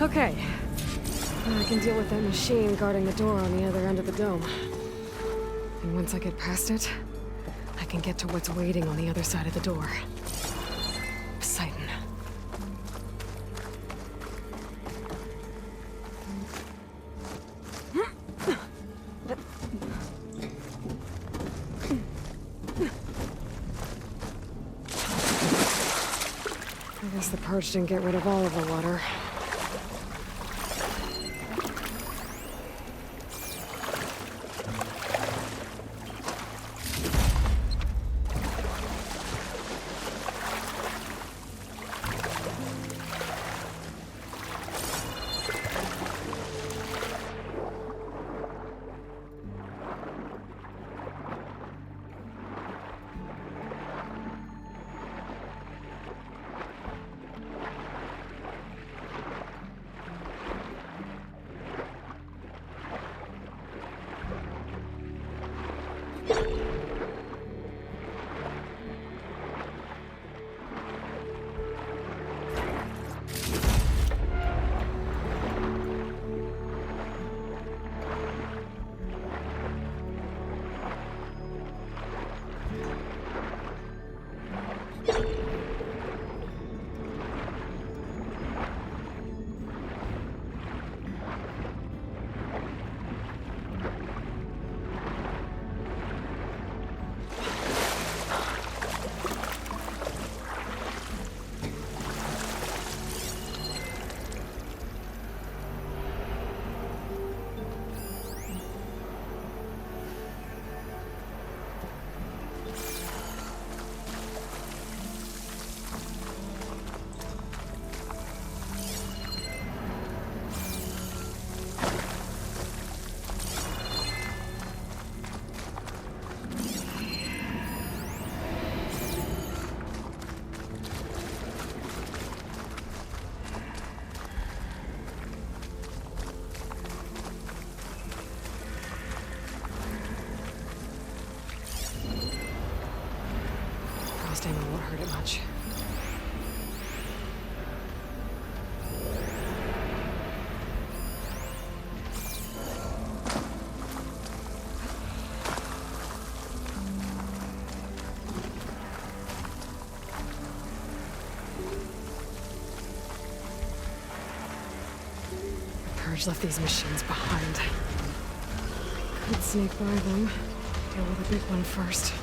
Okay. Now I can deal with that machine guarding the door on the other end of the dome. And once I get past it, I can get to what's waiting on the other side of the door. Poseidon. I guess the purge didn't get rid of all of the water. Staying won't hurt it much. The purge left these machines behind. Could sneak by them. Deal with the big one first.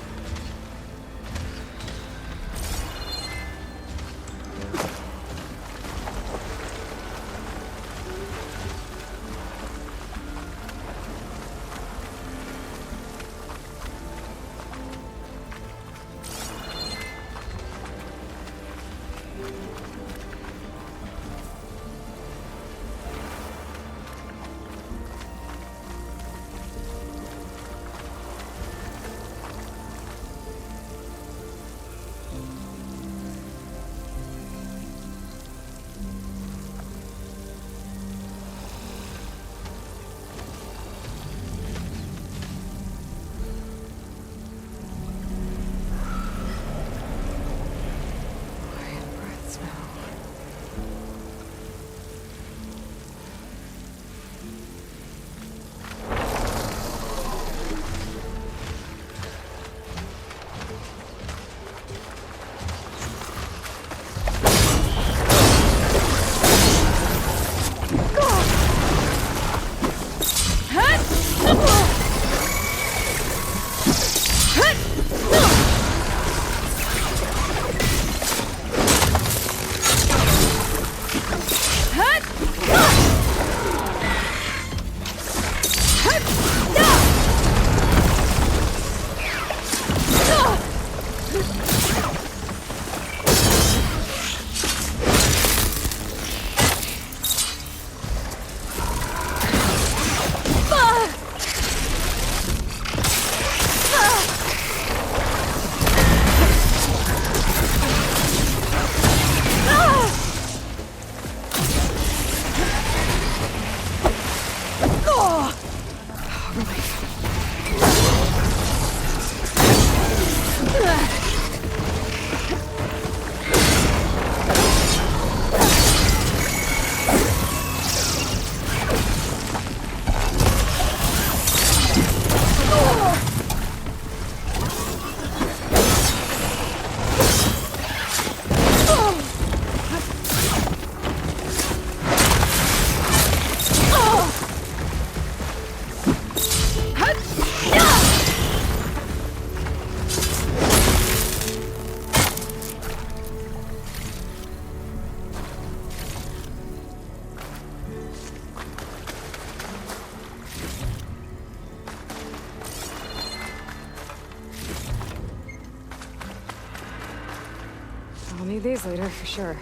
Need these later, for sure.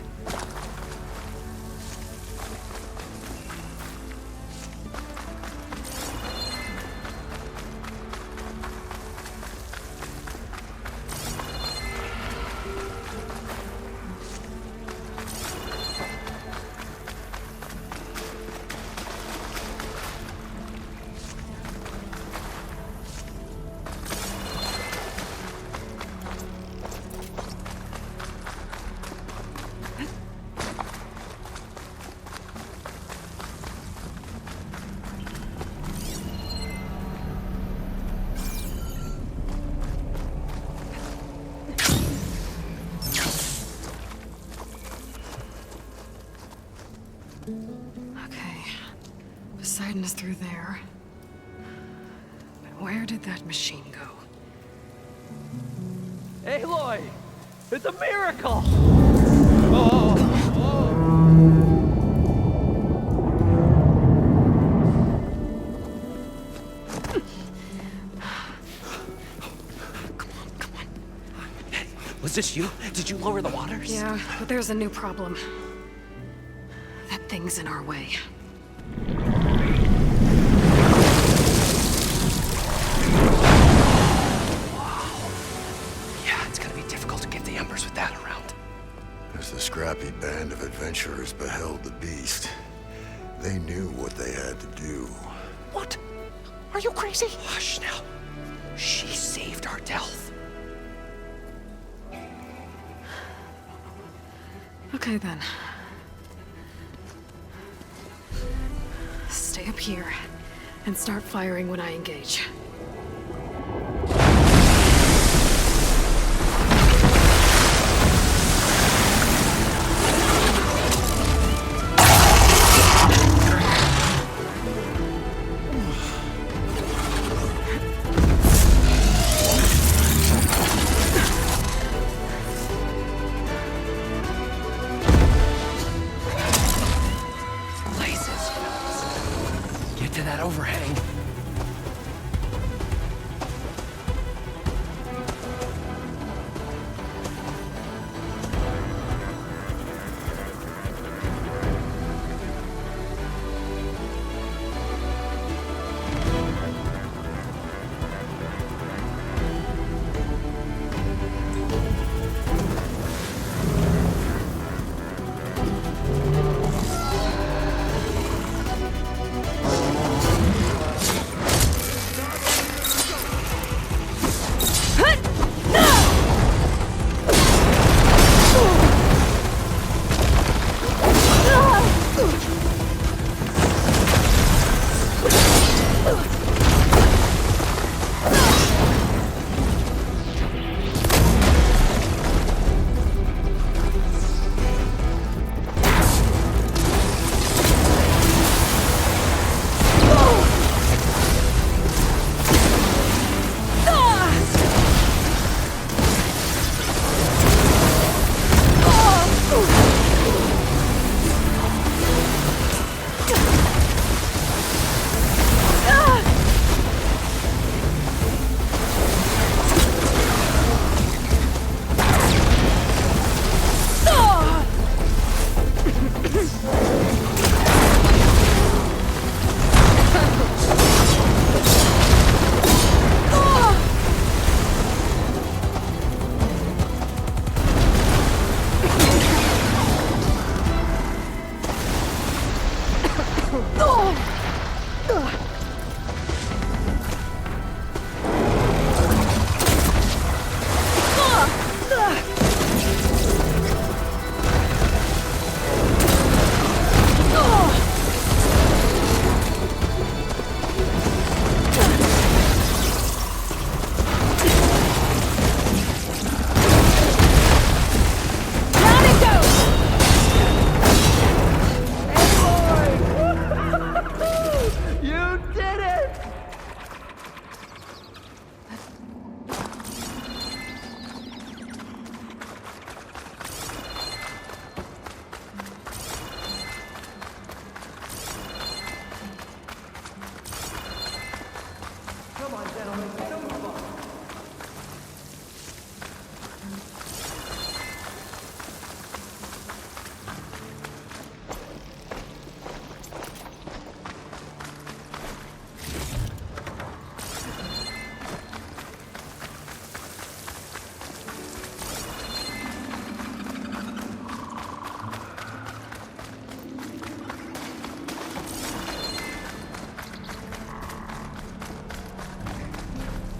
Poseidon is through there. But where did that machine go? Aloy! It's a miracle! Oh! Come on. Hey, was this you? Did you lower the waters? Yeah, but there's a new problem. That thing's in our way. As the scrappy band of adventurers beheld the beast, they knew what they had to do. What? Are you crazy? Hush now. She saved our Delph. Okay then. Stay up here and start firing when I engage. To that overhang.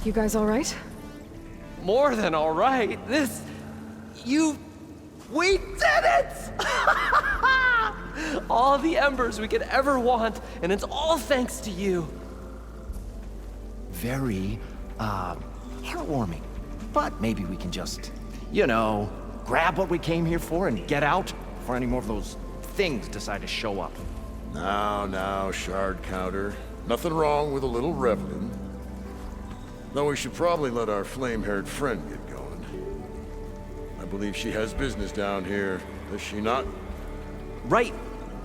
You guys all right? More than all right. We did it! All the embers we could ever want, and it's all thanks to you. Very, heartwarming. But maybe we can just, grab what we came here for and get out before any more of those things decide to show up. Now, shard counter. Nothing wrong with a little reveling. Though we should probably let our flame-haired friend get going. I believe she has business down here, does she not? Right,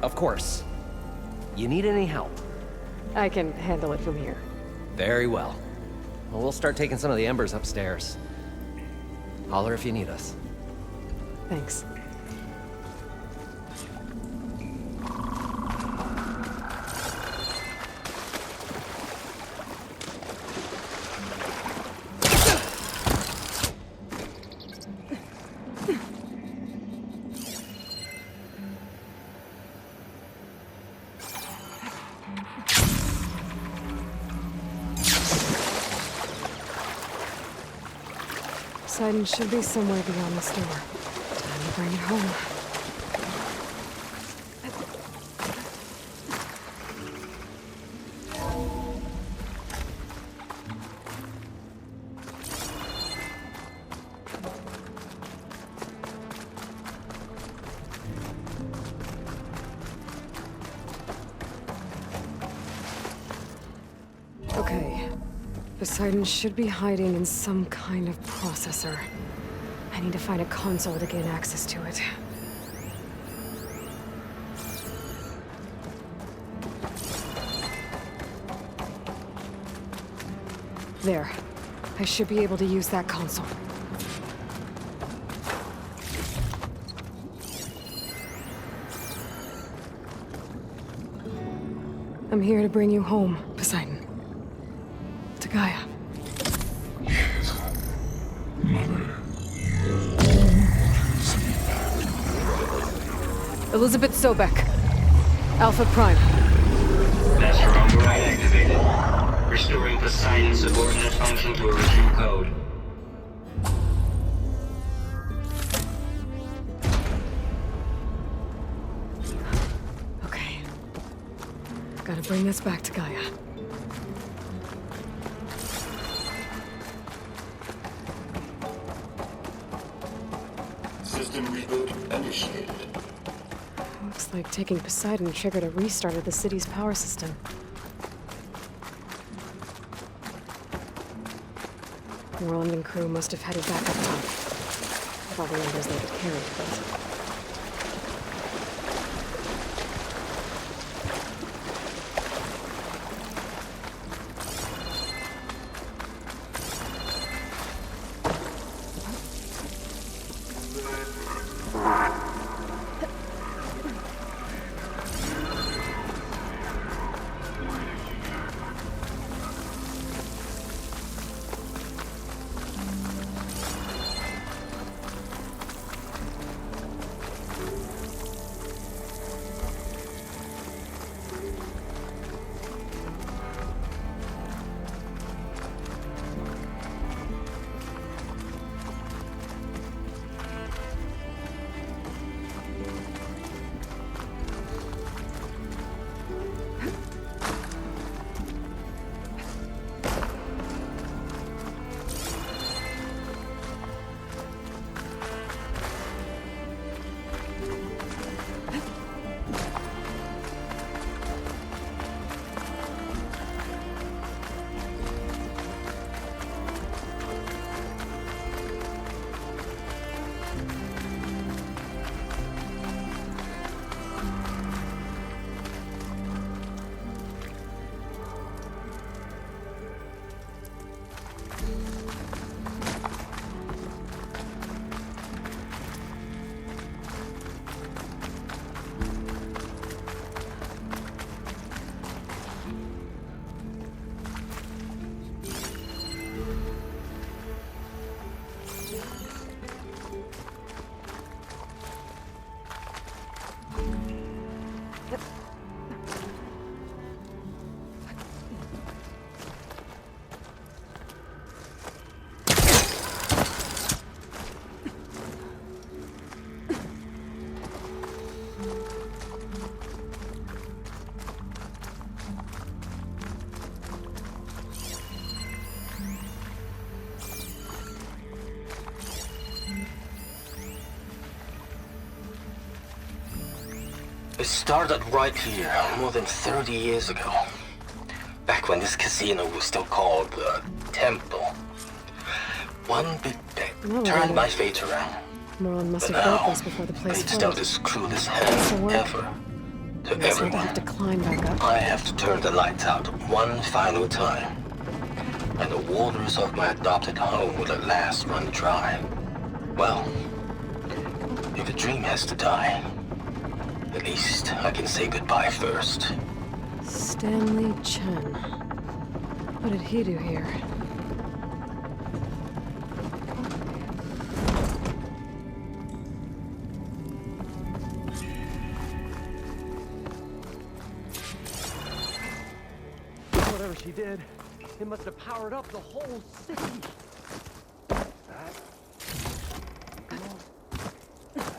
of course. You need any help? I can handle it from here. Very well. Well, we'll start taking some of the embers upstairs. Holler if you need us. Thanks. Poseidon should be somewhere beyond this door. Time to bring it home. Okay. Poseidon should be hiding in some kind of processor. I need to find a console to gain access to it. There. I should be able to use that console. I'm here to bring you home, Poseidon. To Gaia. Elizabeth Sobek. Alpha Prime. Master override activated. Restoring Poseidon's subordinate function to original code. Okay. Gotta bring this back to Gaia. System reboot initiated. Looks like taking Poseidon triggered a restart of the city's power system. Roland and crew must have headed back up top. With all the numbers they could carry, but... It started right here, more than 30 years ago. Back when this casino was still called the Temple. One big bet turned my fate around. Merlin must But have built now, this before the place it's dealt closed. his cruelest So hand what? ever. To Guess I'll everyone. have to climb back up. I have to turn the lights out one final time. And the waters of my adopted home will at last run dry. Well, if a dream has to die, at least I can say goodbye first. Stanley Chen. What did he do here? Whatever she did, it must have powered up the whole city.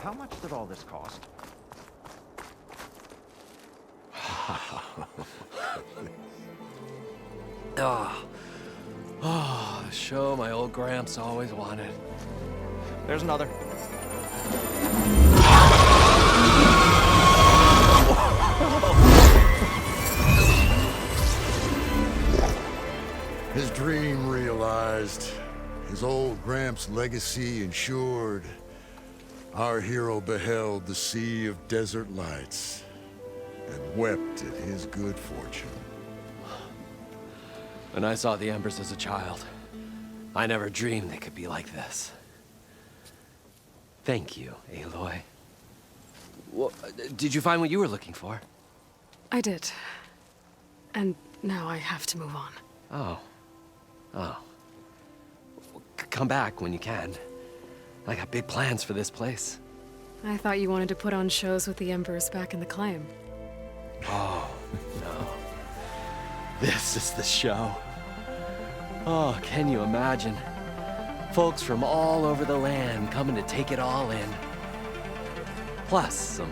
How much did all this cost? Oh, the show my old Gramps always wanted. There's another. His dream realized, his old Gramps' legacy ensured. Our hero beheld the sea of desert lights and wept at his good fortune. When I saw the embers as a child, I never dreamed they could be like this. Thank you, Aloy. Well, did you find what you were looking for? I did. And now I have to move on. Oh. Oh. Come back when you can. I got big plans for this place. I thought you wanted to put on shows with the Embers back in the claim. Oh, no. This is the show. Oh, can you imagine? Folks from all over the land coming to take it all in. Plus some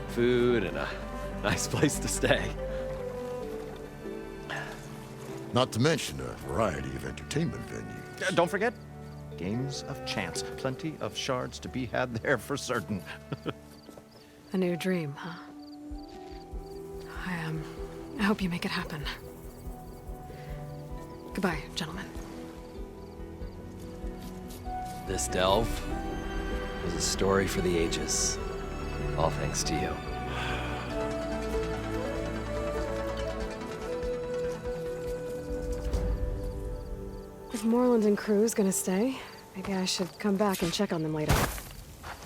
food and a nice place to stay. Not to mention a variety of entertainment venues. Don't forget, games of chance. Plenty of shards to be had there for certain. A new dream, huh? I hope you make it happen. Goodbye, gentlemen. This delve is a story for the ages. All thanks to you. If Moreland and crew's gonna stay, maybe I should come back and check on them later.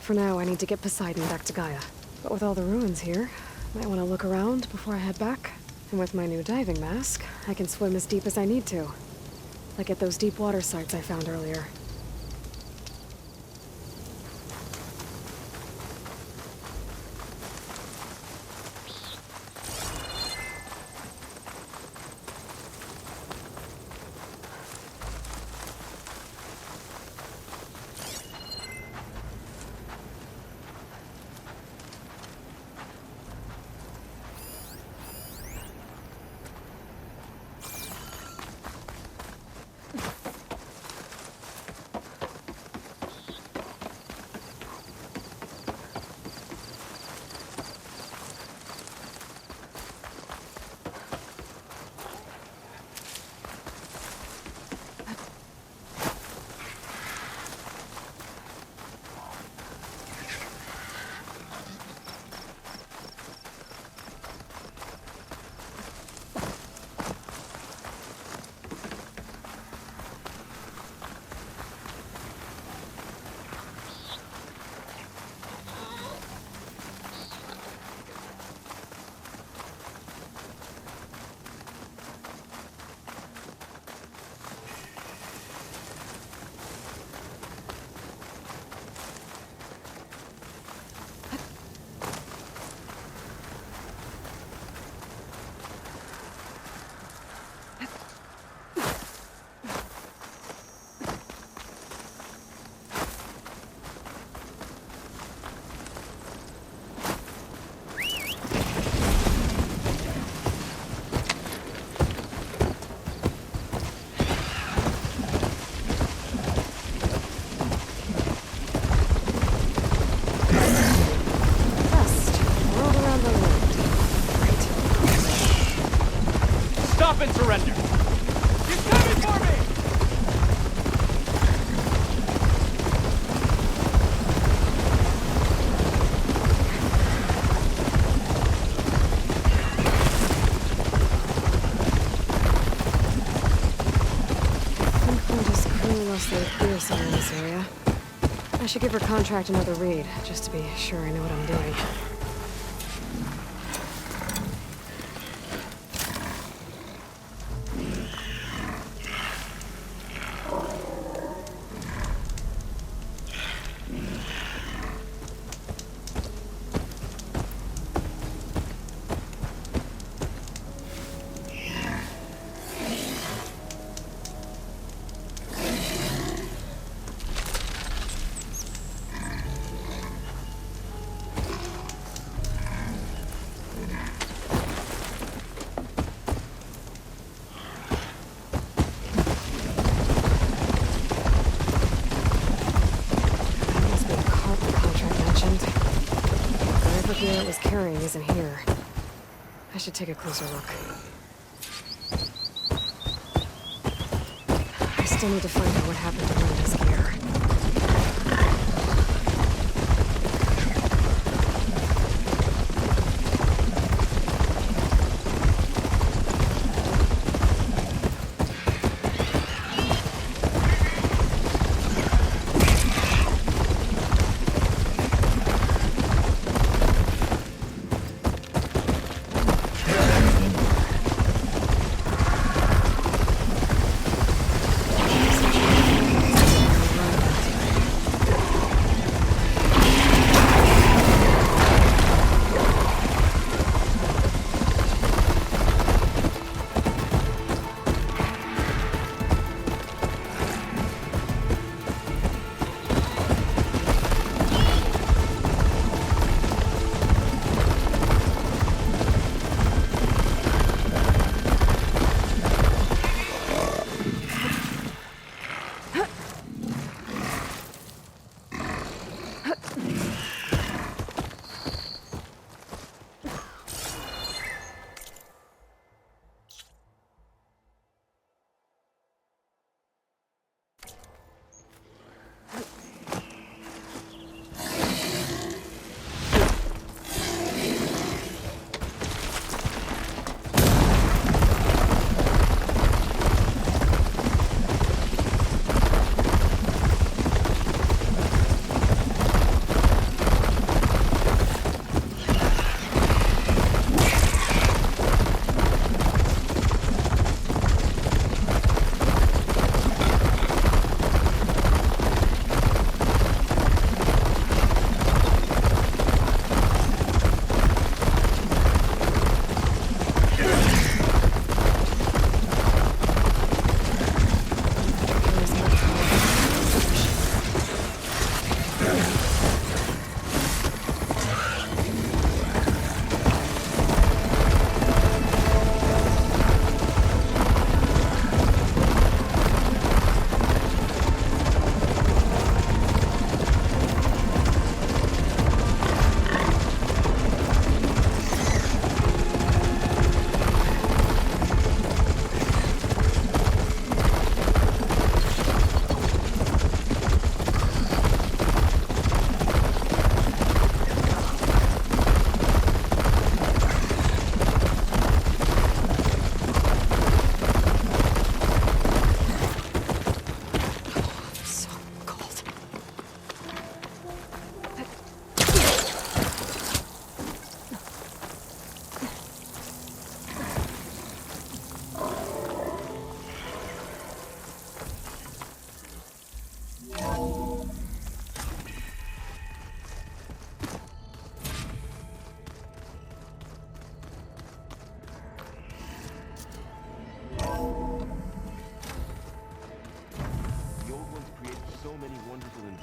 For now, I need to get Poseidon back to Gaia. But with all the ruins here, might want to look around before I head back. And with my new diving mask, I can swim as deep as I need to. Like at those deep water sites I found earlier. up and surrender. He's coming for me! Somewhere in this area. I should give her contract another read, just to be sure I know what I'm doing. Gear it was carrying isn't here. I should take a closer look. I still need to find out what happened to Linda's gear.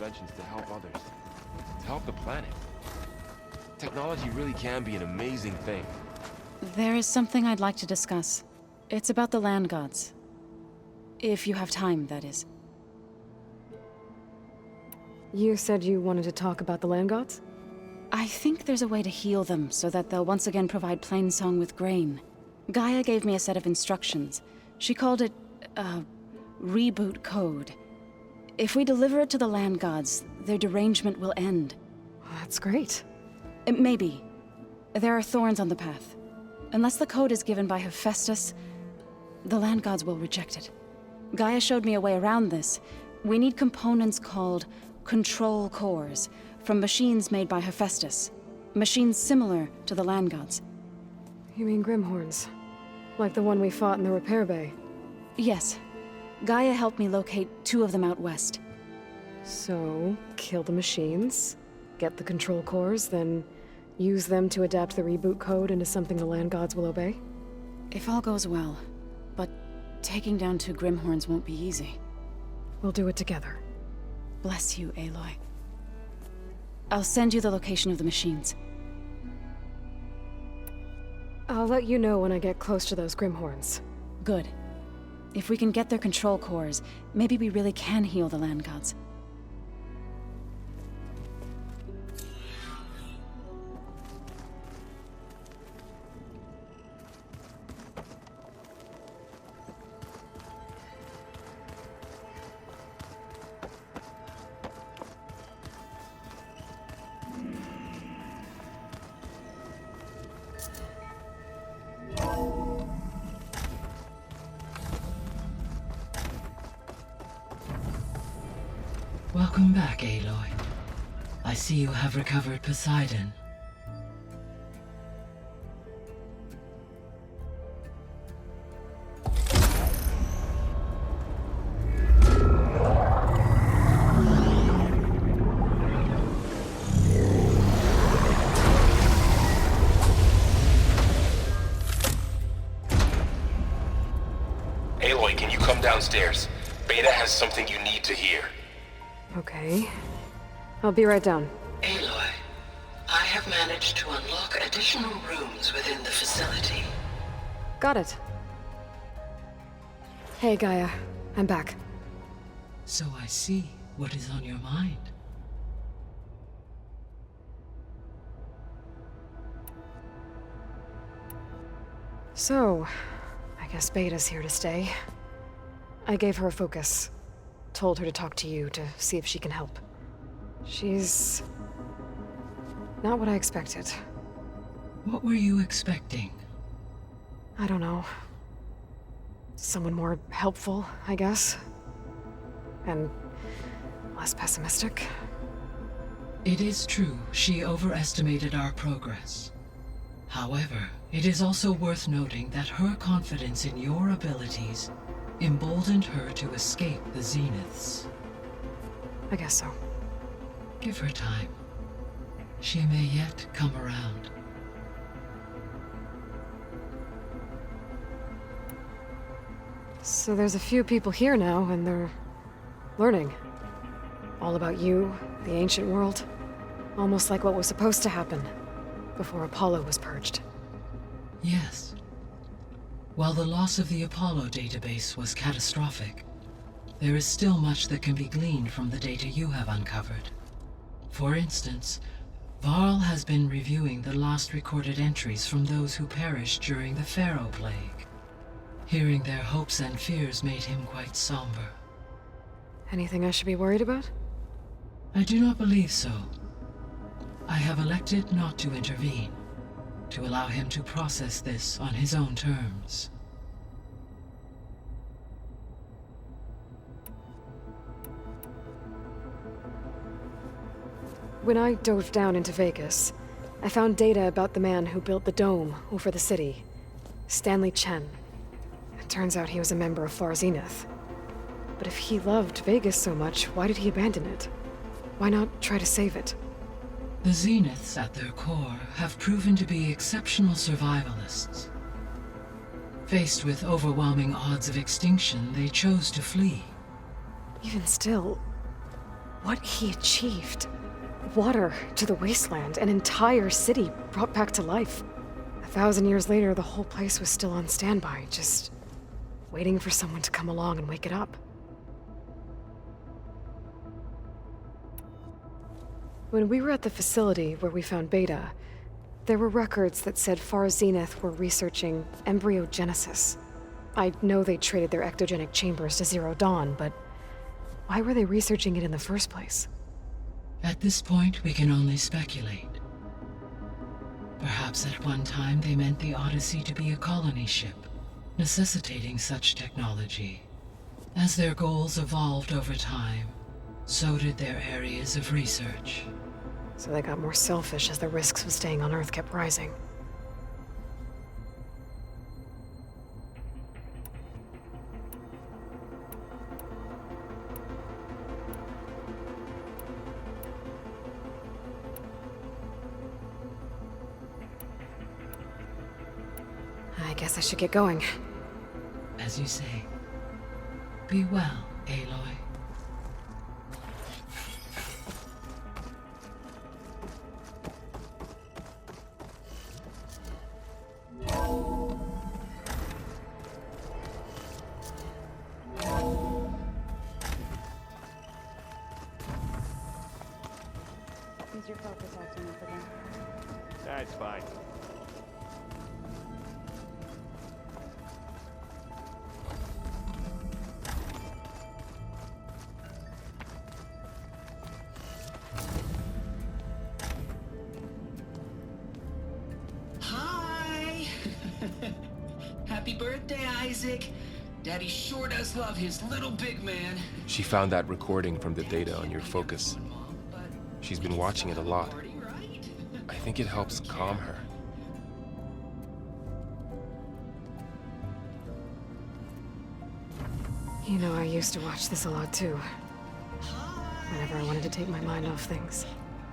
inventions to help others. To help the planet. Technology really can be an amazing thing. There is something I'd like to discuss. It's about the land gods. If you have time, that is. You said you wanted to talk about the land gods? I think there's a way to heal them so that they'll once again provide Plainsong with grain. Gaia gave me a set of instructions. She called it, reboot code. If we deliver it to the land gods, their derangement will end. That's great. Maybe. There are thorns on the path. Unless the code is given by Hephaestus, the land gods will reject it. Gaia showed me a way around this. We need components called control cores from machines made by Hephaestus. Machines similar to the land gods. You mean Grimhorns? Like the one we fought in the repair bay? Yes. Gaia helped me locate 2 of them out west. So, kill the machines, get the control cores, then use them to adapt the reboot code into something the land gods will obey? If all goes well. But taking down 2 Grimhorns won't be easy. We'll do it together. Bless you, Aloy. I'll send you the location of the machines. I'll let you know when I get close to those Grimhorns. Good. If we can get their control cores, maybe we really can heal the land gods. Welcome back, Aloy. I see you have recovered Poseidon. Aloy, can you come downstairs? Beta has something you need to hear. Okay. I'll be right down. Aloy, I have managed to unlock additional rooms within the facility. Got it. Hey, Gaia. I'm back. So I see what is on your mind. So, I guess Beta's here to stay. I gave her a focus. Told her to talk to you to see if she can help. She's not what I expected. What were you expecting? I don't know. Someone more helpful, I guess. And less pessimistic. It is true, she overestimated our progress. However, it is also worth noting that her confidence in your abilities emboldened her to escape the Zeniths. I guess so. Give her time. She may yet come around. So there's a few people here now, and they're learning. All about you, the ancient world. Almost like what was supposed to happen before Apollo was purged. Yes. While the loss of the Apollo database was catastrophic, there is still much that can be gleaned from the data you have uncovered. For instance, Varl has been reviewing the last recorded entries from those who perished during the Pharaoh Plague. Hearing their hopes and fears made him quite somber. Anything I should be worried about? I do not believe so. I have elected not to intervene, to allow him to process this on his own terms. When I dove down into Vegas, I found data about the man who built the dome over the city, Stanley Chen. It turns out he was a member of Far Zenith. But if he loved Vegas so much, why did he abandon it? Why not try to save it? The Zeniths, at their core, have proven to be exceptional survivalists. Faced with overwhelming odds of extinction, they chose to flee. Even still, what he achieved. Water to the wasteland, an entire city brought back to life. 1,000 years later, the whole place was still on standby, just waiting for someone to come along and wake it up. When we were at the facility where we found Beta, There were records that said Far Zenith were researching embryogenesis. I know they traded their ectogenic chambers to Zero Dawn, but why were they researching it in the first place? At this point, we can only speculate. Perhaps at one time they meant the Odyssey to be a colony ship, necessitating such technology. As their goals evolved over time, so did their areas of research. So they got more selfish as the risks of staying on Earth kept rising. I guess I should get going. As you say, be well, Aloy. Use your focus altimeter then. That's fine. Hi! Happy birthday, Isaac. Daddy sure does love his little big man. She found that recording from the data on your focus. She's been watching it a lot. I think it helps calm her. You know, I used to watch this a lot too. Whenever I wanted to take my mind off things.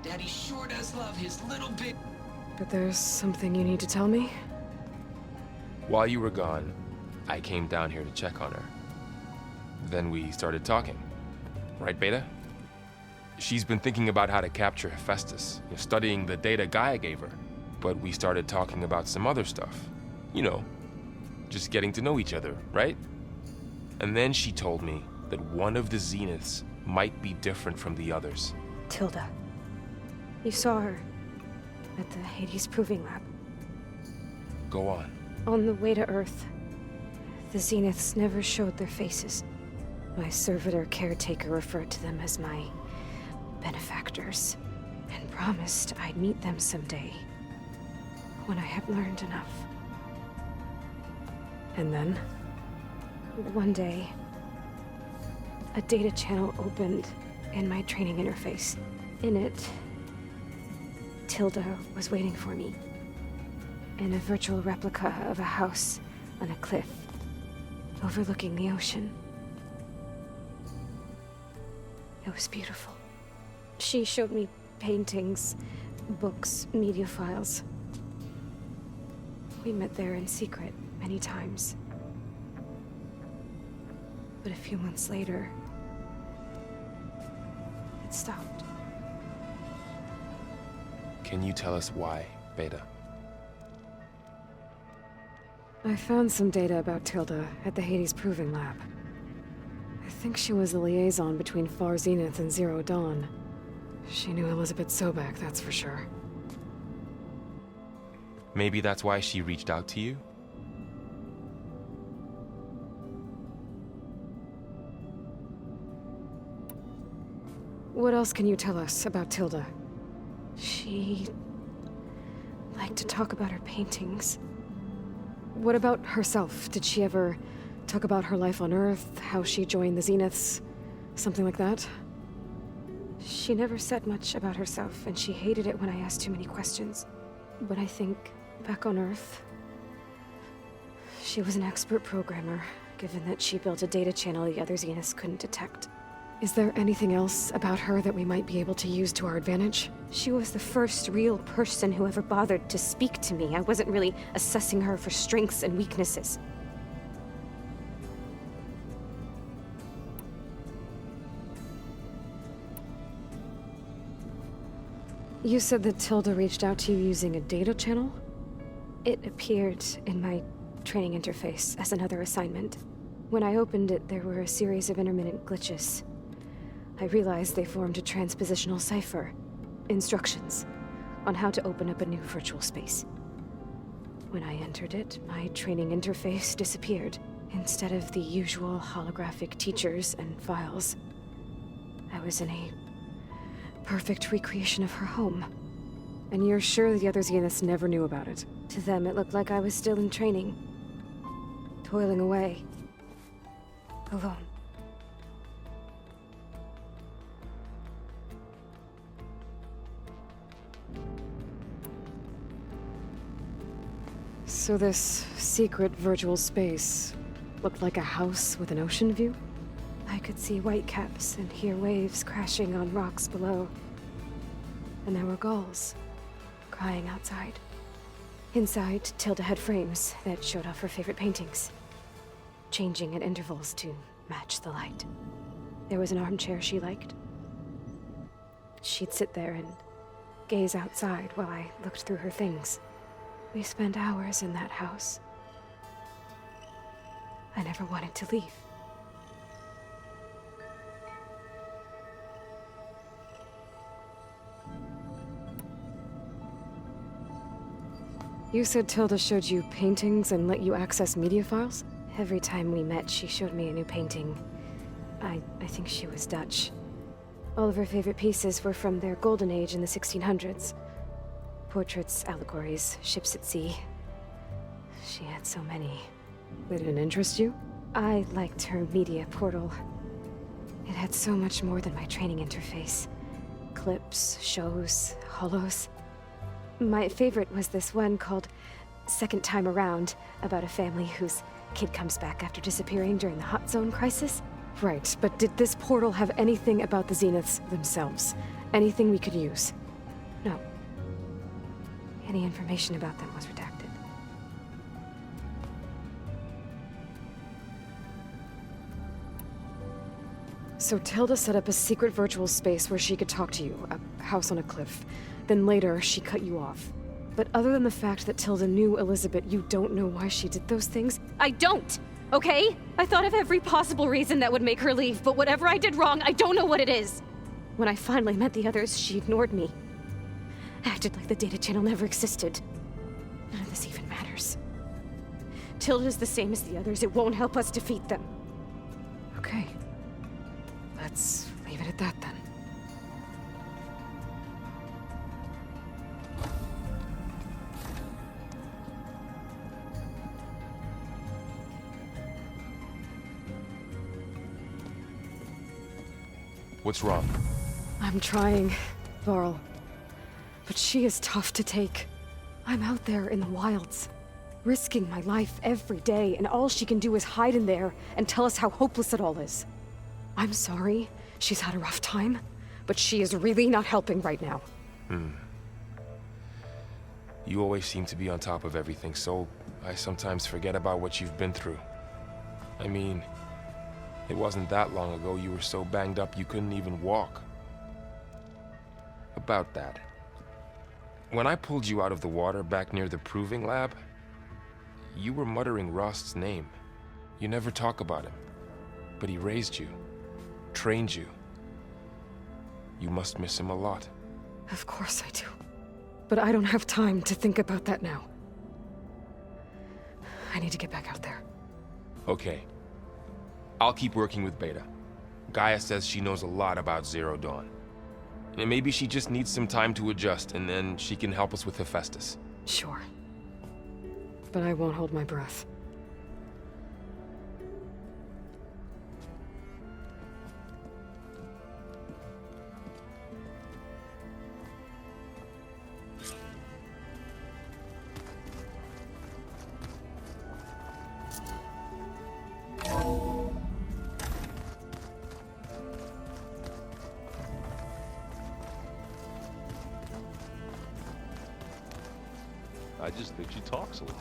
Daddy sure does love his little big... But there's something you need to tell me? While you were gone, I came down here to check on her. Then we started talking. Right, Beta? She's been thinking about how to capture Hephaestus, studying the data Gaia gave her. But we started talking about some other stuff. You know, just getting to know each other, right? And then she told me that one of the Zeniths might be different from the others. Tilda. You saw her at the Hades Proving Lab. Go on. On the way to Earth, the Zeniths never showed their faces. My servitor caretaker referred to them as my benefactors, and promised I'd meet them someday, when I had learned enough. And then? One day, a data channel opened in my training interface. In it, Tilda was waiting for me, in a virtual replica of a house on a cliff, overlooking the ocean. It was beautiful. She showed me paintings, books, media files. We met there in secret many times. But a few months later, it stopped. Can you tell us why, Beta? I found some data about Tilda at the Hades Proving Lab. I think she was the liaison between Far Zenith and Zero Dawn. She knew Elizabeth Sobek, that's for sure. Maybe that's why she reached out to you? What else can you tell us about Tilda? She liked to talk about her paintings. What about herself? Did she ever talk about her life on Earth, how she joined the Zeniths, something like that? She never said much about herself, and she hated it when I asked too many questions. But I think, back on Earth, she was an expert programmer, given that she built a data channel the other Zeniths couldn't detect. Is there anything else about her that we might be able to use to our advantage? She was the first real person who ever bothered to speak to me. I wasn't really assessing her for strengths and weaknesses. You said that Tilda reached out to you using a data channel? It appeared in my training interface as another assignment. When I opened it, there were a series of intermittent glitches. I realized they formed a transpositional cipher. Instructions. on how to open up a new virtual space. When I entered it, my training interface disappeared. Instead of the usual holographic teachers and files, I was in a perfect recreation of her home. And you're sure the other Zeniths never knew about it? To them, it looked like I was still in training, toiling away, alone. So this secret virtual space looked like a house with an ocean view? I could see whitecaps and hear waves crashing on rocks below. And there were gulls crying outside. Inside, Tilda had frames that showed off her favorite paintings, changing at intervals to match the light. There was an armchair she liked. She'd sit there and gaze outside while I looked through her things. We spent hours in that house. I never wanted to leave. You said Tilda showed you paintings and let you access media files? Every time we met, she showed me a new painting. I think she was Dutch. All of her favorite pieces were from their golden age in the 1600s. Portraits, allegories, ships at sea. She had so many. They didn't interest you? I liked her media portal. It had so much more than my training interface. Clips, shows, holos. My favorite was this one called Second Time Around, about a family whose kid comes back after disappearing during the Hot Zone crisis. Right, but did this portal have anything about the Zeniths themselves? Anything we could use? No. Any information about them was redacted. So Tilda set up a secret virtual space where she could talk to you, a house on a cliff. Then later, she cut you off. But other than the fact that Tilda knew Elizabeth, you don't know why she did those things? I don't! Okay? I thought of every possible reason that would make her leave, but whatever I did wrong, I don't know what it is. When I finally met the others, she ignored me. Acted like the data channel never existed. None of this even matters. Tilda's the same as the others. It won't help us defeat them. Okay. Let's leave it at that then. What's wrong? I'm trying, Varl. But she is tough to take. I'm out there in the wilds, risking my life every day, and all she can do is hide in there and tell us how hopeless it all is. I'm sorry, she's had a rough time, but she is really not helping right now. You always seem to be on top of everything, so I sometimes forget about what you've been through. I mean, it wasn't that long ago you were so banged up you couldn't even walk. About that. When I pulled you out of the water back near the proving lab, you were muttering Rost's name. You never talk about him, but he raised you, trained you. You must miss him a lot. Of course I do. But I don't have time to think about that now. I need to get back out there. Okay. I'll keep working with Beta. Gaia says she knows a lot about Zero Dawn. And maybe she just needs some time to adjust, and then she can help us with Hephaestus. Sure. But I won't hold my breath. I just think she talks a lot.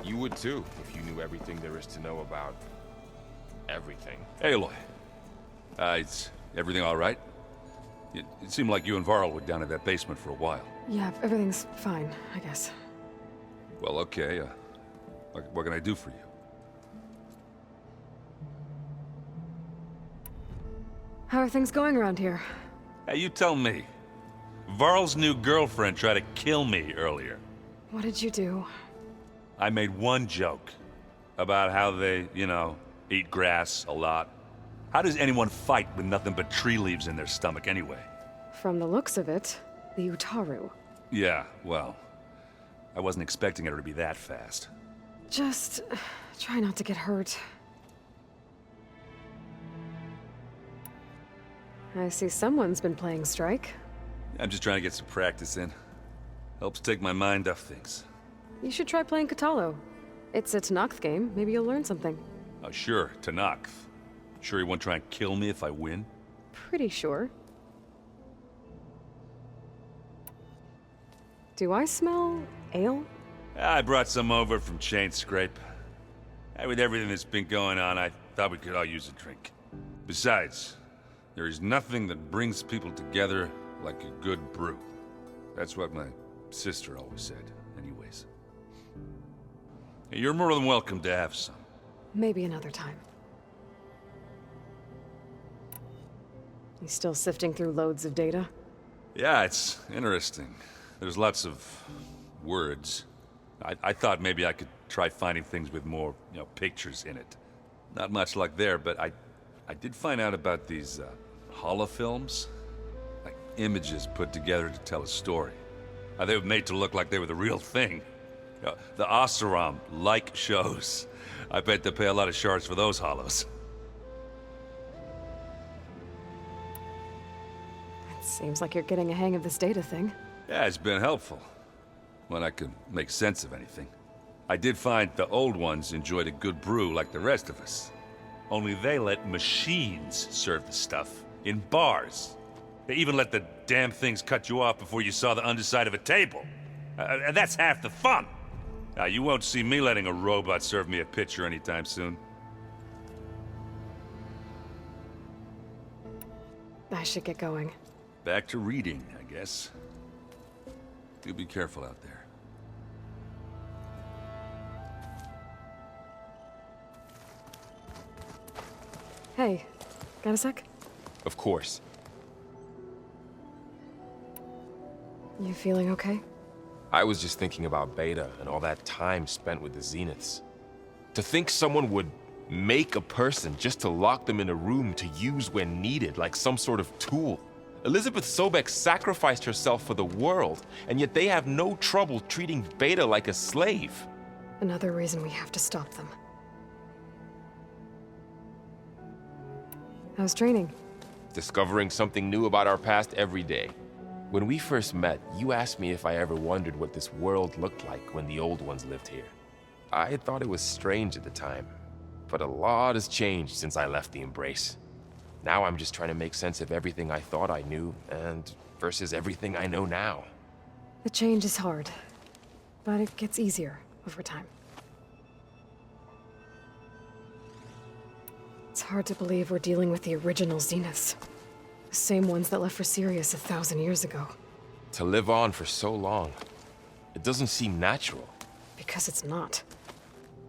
You would too, if you knew everything there is to know about everything. Aloy. Is everything all right? It seemed like you and Varl were down in that basement for a while. Yeah, everything's fine, I guess. Well, okay. What can I do for you? How are things going around here? Hey, you tell me. Varl's new girlfriend tried to kill me earlier. What did you do? I made one joke about how they, eat grass a lot. How does anyone fight with nothing but tree leaves in their stomach anyway? From the looks of it, the Utaru. Yeah, well, I wasn't expecting her to be that fast. Just try not to get hurt. I see someone's been playing Strike. I'm just trying to get some practice in. Helps take my mind off things. You should try playing Katalo. It's a Tanakh game. Maybe you'll learn something. Oh, sure, Tanakh. Sure he won't try and kill me if I win? Pretty sure. Do I smell ale? I brought some over from Chain Scrape. With everything that's been going on, I thought we could all use a drink. Besides, there is nothing that brings people together like a good brew. That's what my sister always said, anyways. You're more than welcome to have some. Maybe another time. You still sifting through loads of data? Yeah, it's interesting. There's lots of words. I thought maybe I could try finding things with more, pictures in it. Not much luck there, but I did find out about these holofilms. Like images put together to tell a story. They were made to look like they were the real thing. The Oseram like shows. I bet they pay a lot of shards for those hollows. It seems like you're getting a hang of this data thing. Yeah, it's been helpful. When I could make sense of anything. I did find the old ones enjoyed a good brew like the rest of us. Only they let machines serve the stuff in bars. They even let the damn things cut you off before you saw the underside of a table. And that's half the fun. You won't see me letting a robot serve me a pitcher anytime soon. I should get going. Back to reading, I guess. You be careful out there. Hey, got a sec? Of course. You feeling okay? I was just thinking about Beta and all that time spent with the Zeniths. To think someone would make a person just to lock them in a room to use when needed, like some sort of tool. Elizabeth Sobek sacrificed herself for the world, and yet they have no trouble treating Beta like a slave. Another reason we have to stop them. How's training? Discovering something new about our past every day. When we first met, you asked me if I ever wondered what this world looked like when the old ones lived here. I thought it was strange at the time, but a lot has changed since I left the Embrace. Now I'm just trying to make sense of everything I thought I knew, and versus everything I know now. The change is hard, but it gets easier over time. It's hard to believe we're dealing with the original Zeniths. The same ones that left for Sirius 1,000 years ago. To live on for so long, it doesn't seem natural. Because it's not.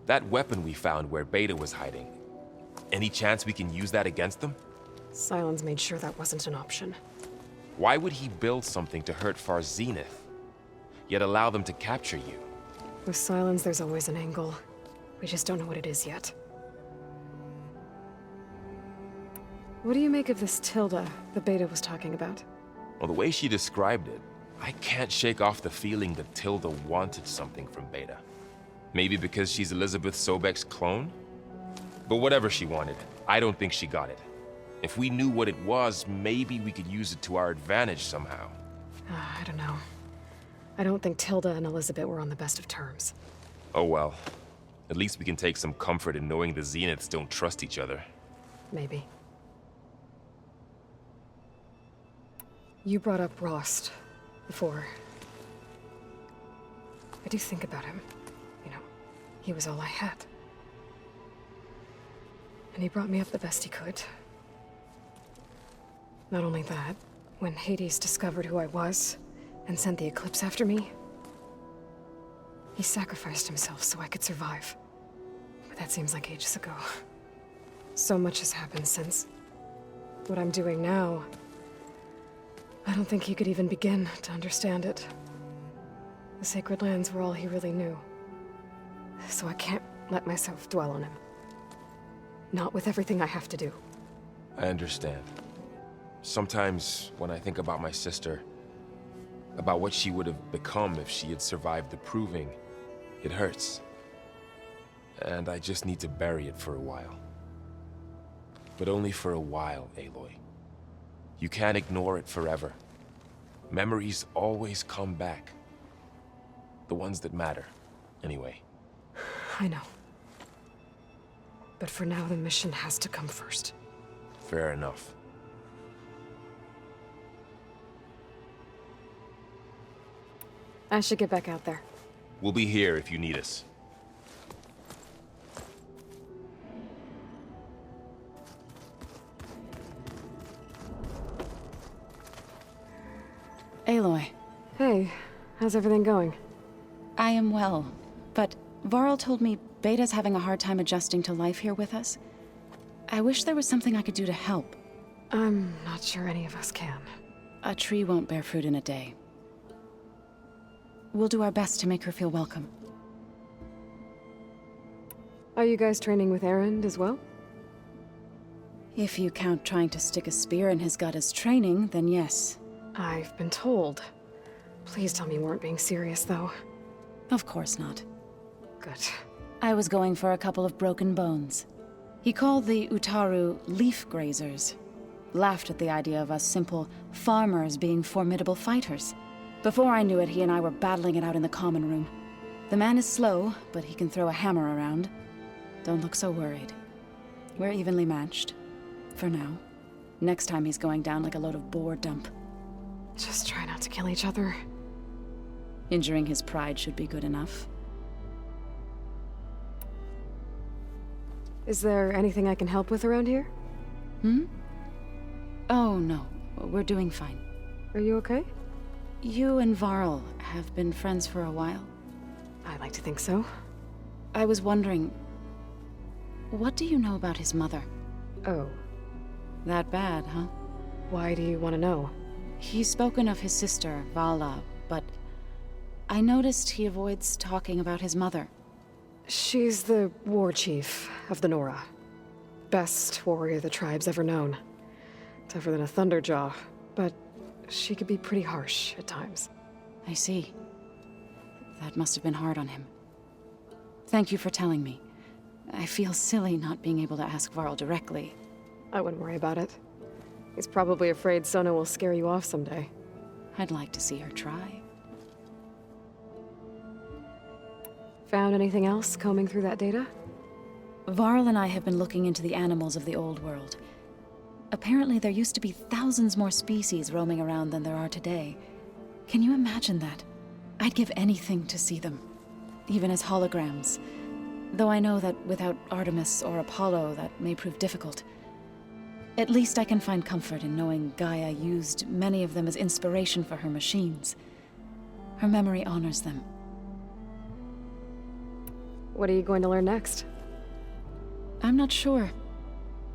That weapon we found where Beta was hiding, any chance we can use that against them? Sylens made sure that wasn't an option. Why would he build something to hurt Far's Zenith, yet allow them to capture you? With Sylens, there's always an angle. We just don't know what it is yet. What do you make of this Tilda the Beta was talking about? Well, the way she described it, I can't shake off the feeling that Tilda wanted something from Beta. Maybe because she's Elizabeth Sobek's clone? But whatever she wanted, I don't think she got it. If we knew what it was, maybe we could use it to our advantage somehow. I don't know. I don't think Tilda and Elizabeth were on the best of terms. Oh well. At least we can take some comfort in knowing the Zeniths don't trust each other. Maybe. You brought up Rost before. I do think about him. You know, he was all I had. And he brought me up the best he could. Not only that, when Hades discovered who I was and sent the Eclipse after me, he sacrificed himself so I could survive. But that seems like ages ago. So much has happened since. What I'm doing now, I don't think he could even begin to understand it. The sacred lands were all he really knew. So I can't let myself dwell on him. Not with everything I have to do. I understand. Sometimes when I think about my sister, about what she would have become if she had survived the proving, it hurts. And I just need to bury it for a while. But only for a while, Aloy. You can't ignore it forever. Memories always come back. The ones that matter, anyway. I know. But for now, the mission has to come first. Fair enough. I should get back out there. We'll be here if you need us. Aloy. Hey, how's everything going? I am well, but Varl told me Beta's having a hard time adjusting to life here with us. I wish there was something I could do to help. I'm not sure any of us can. A tree won't bear fruit in a day. We'll do our best to make her feel welcome. Are you guys training with Erend as well? If you count trying to stick a spear in his gut as training, then yes. I've been told. Please tell me you weren't being serious, though. Of course not. Good. I was going for a couple of broken bones. He called the Utaru leaf grazers. Laughed at the idea of us simple farmers being formidable fighters. Before I knew it, he and I were battling it out in the common room. The man is slow, but he can throw a hammer around. Don't look so worried. We're evenly matched. For now. Next time he's going down like a load of boar dump. Just try not to kill each other. Injuring his pride should be good enough. Is there anything I can help with around here? Hmm? Oh, no. We're doing fine. Are you okay? You and Varl have been friends for a while. I like to think so. I was wondering, what do you know about his mother? Oh. That bad, huh? Why do you want to know? He's spoken of his sister, Vala, but I noticed he avoids talking about his mother. She's the war chief of the Nora. Best warrior the tribe's ever known. Tougher than a Thunderjaw, but she could be pretty harsh at times. I see. That must have been hard on him. Thank you for telling me. I feel silly not being able to ask Varl directly. I wouldn't worry about it. He's probably afraid Sona will scare you off someday. I'd like to see her try. Found anything else combing through that data? Varl and I have been looking into the animals of the old world. Apparently there used to be thousands more species roaming around than there are today. Can you imagine that? I'd give anything to see them, even as holograms. Though I know that without Artemis or Apollo, that may prove difficult. At least I can find comfort in knowing Gaia used many of them as inspiration for her machines. Her memory honors them. What are you going to learn next? I'm not sure.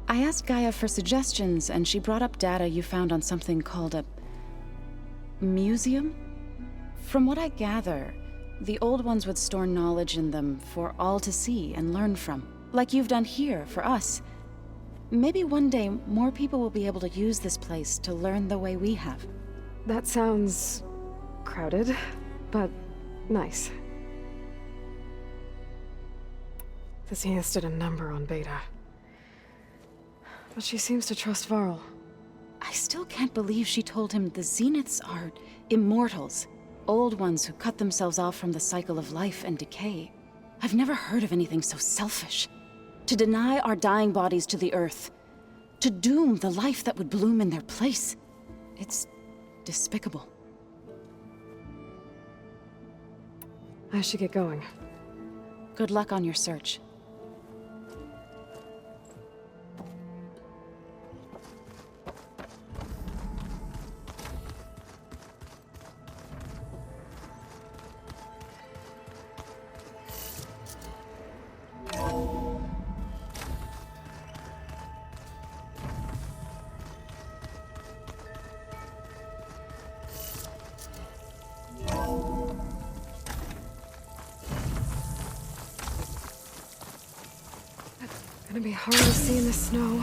I asked Gaia for suggestions, and she brought up data you found on something called a museum? From what I gather, the old ones would store knowledge in them for all to see and learn from, like you've done here for us. Maybe one day more people will be able to use this place to learn the way we have. That sounds crowded, but nice. The Zeniths did a number on Beta. But she seems to trust Varl. I still can't believe she told him the Zeniths are immortals. Old ones who cut themselves off from the cycle of life and decay. I've never heard of anything so selfish. To deny our dying bodies to the earth. To doom the life that would bloom in their place. It's despicable. I should get going. Good luck on your search. Gonna be hard to see in the snow.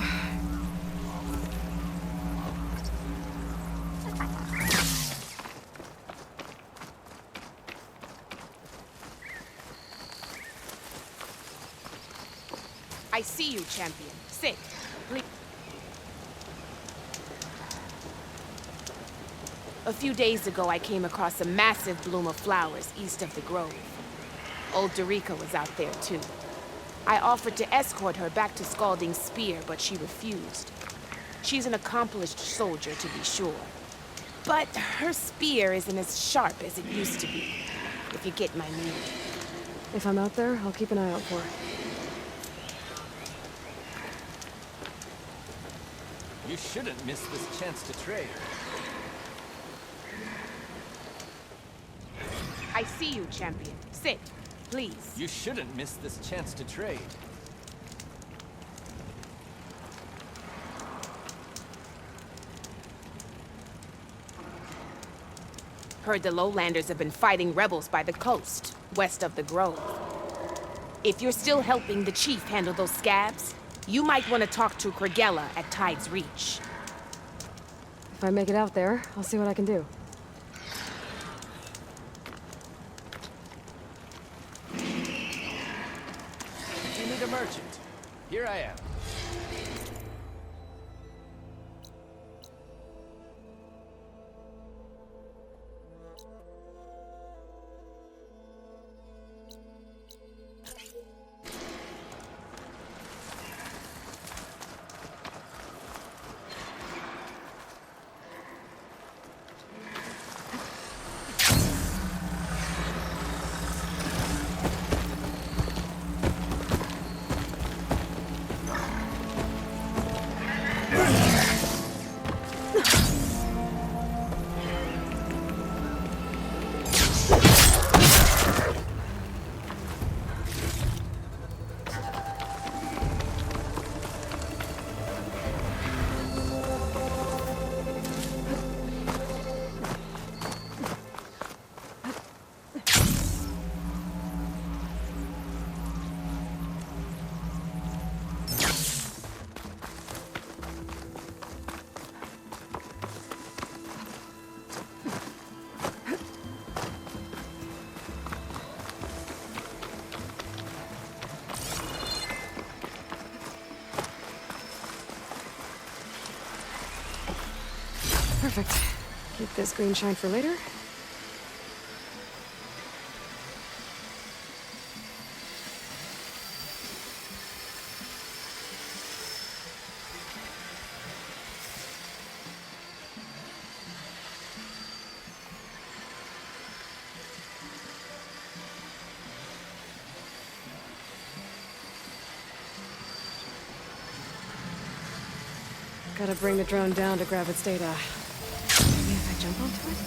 I see you, champion. Sit. Please. A few days ago, I came across a massive bloom of flowers east of the grove. Old Dorica was out there, too. I offered to escort her back to Scalding's Spear, but she refused. She's an accomplished soldier, to be sure. But her spear isn't as sharp as it used to be, if you get my meaning. If I'm out there, I'll keep an eye out for her. You shouldn't miss this chance to trade. I see you, champion. Sit, please. You shouldn't miss this chance to trade. Heard the lowlanders have been fighting rebels by the coast, west of the grove. If you're still helping the chief handle those scabs, you might want to talk to Kragella at Tide's Reach. If I make it out there, I'll see what I can do. You need a merchant. Here I am. Perfect. Keep this green shine for later. Gotta bring the drone down to grab its data. Maybe if I jump onto it?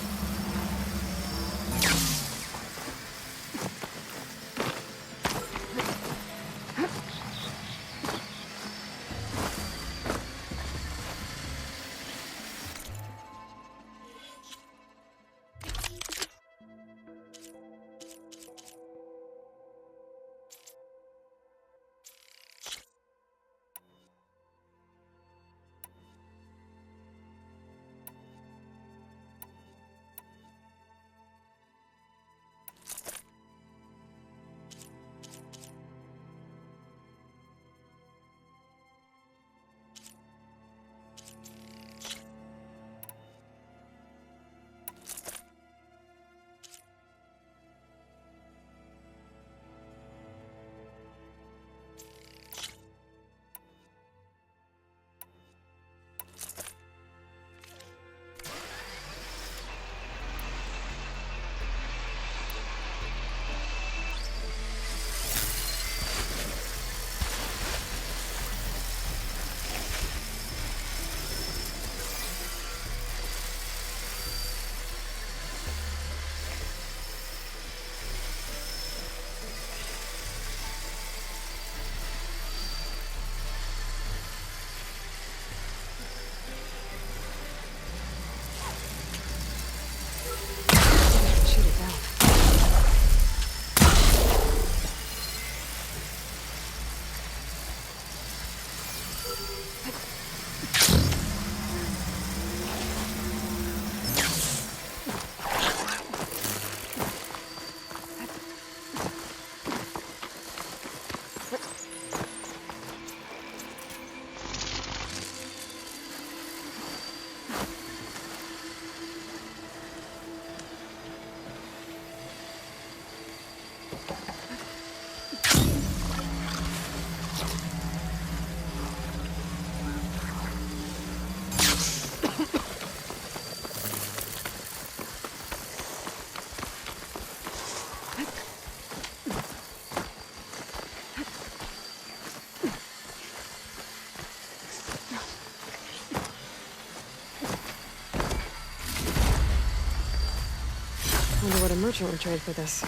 merchant would trade for this.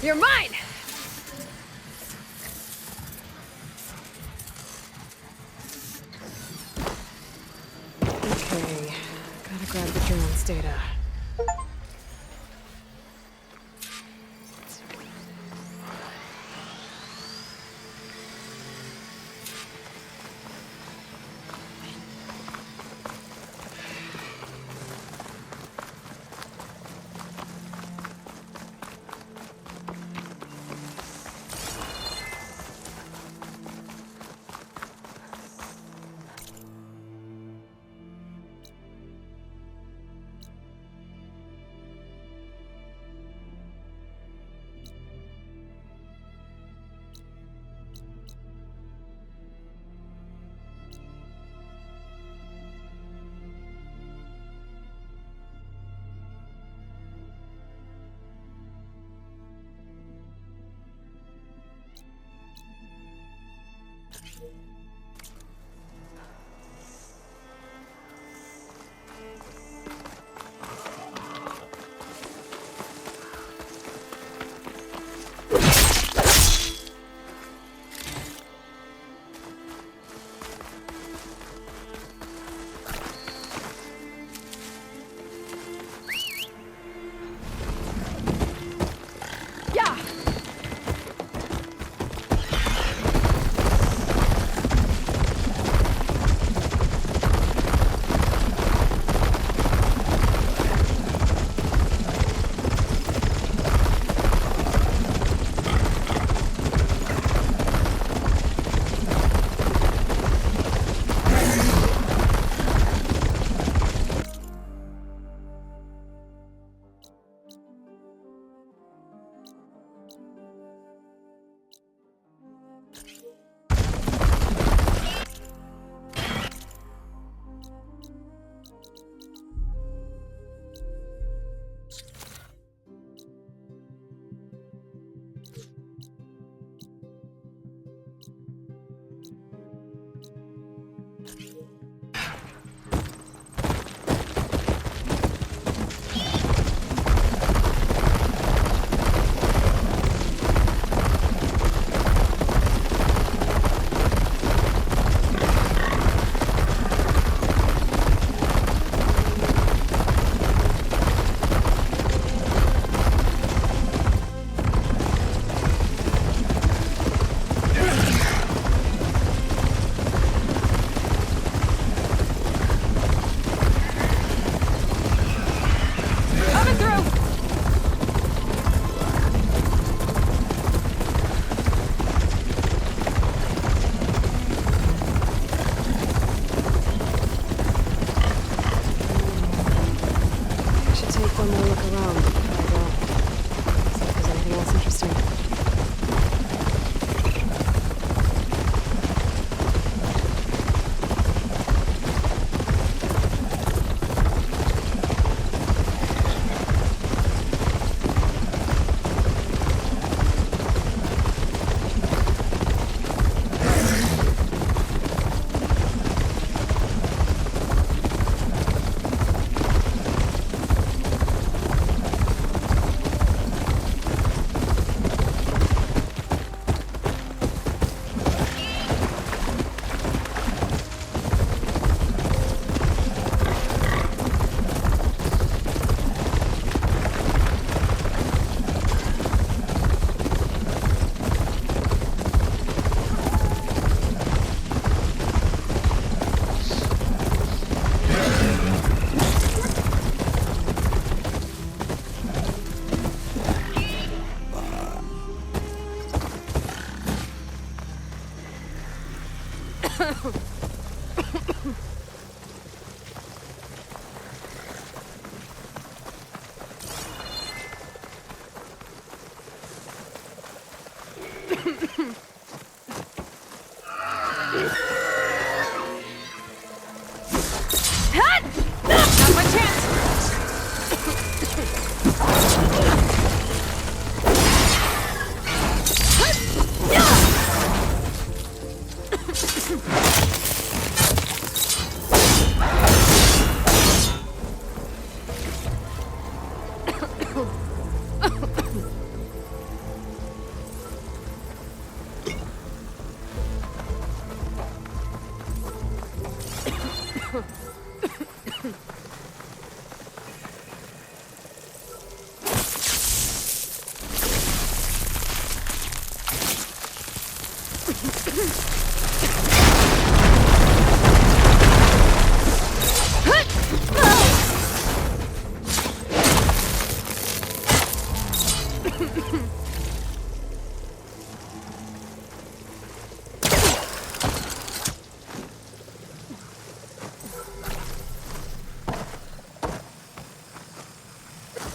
You're mine! Okay, gotta grab the drone's data.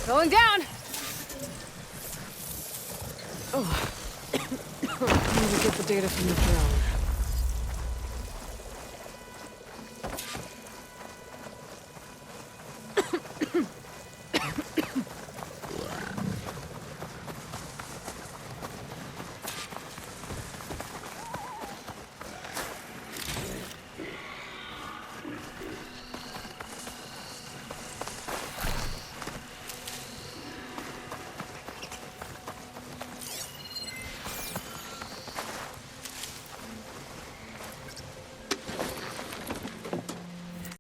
Going down! Oh. I need to get the data from the drone.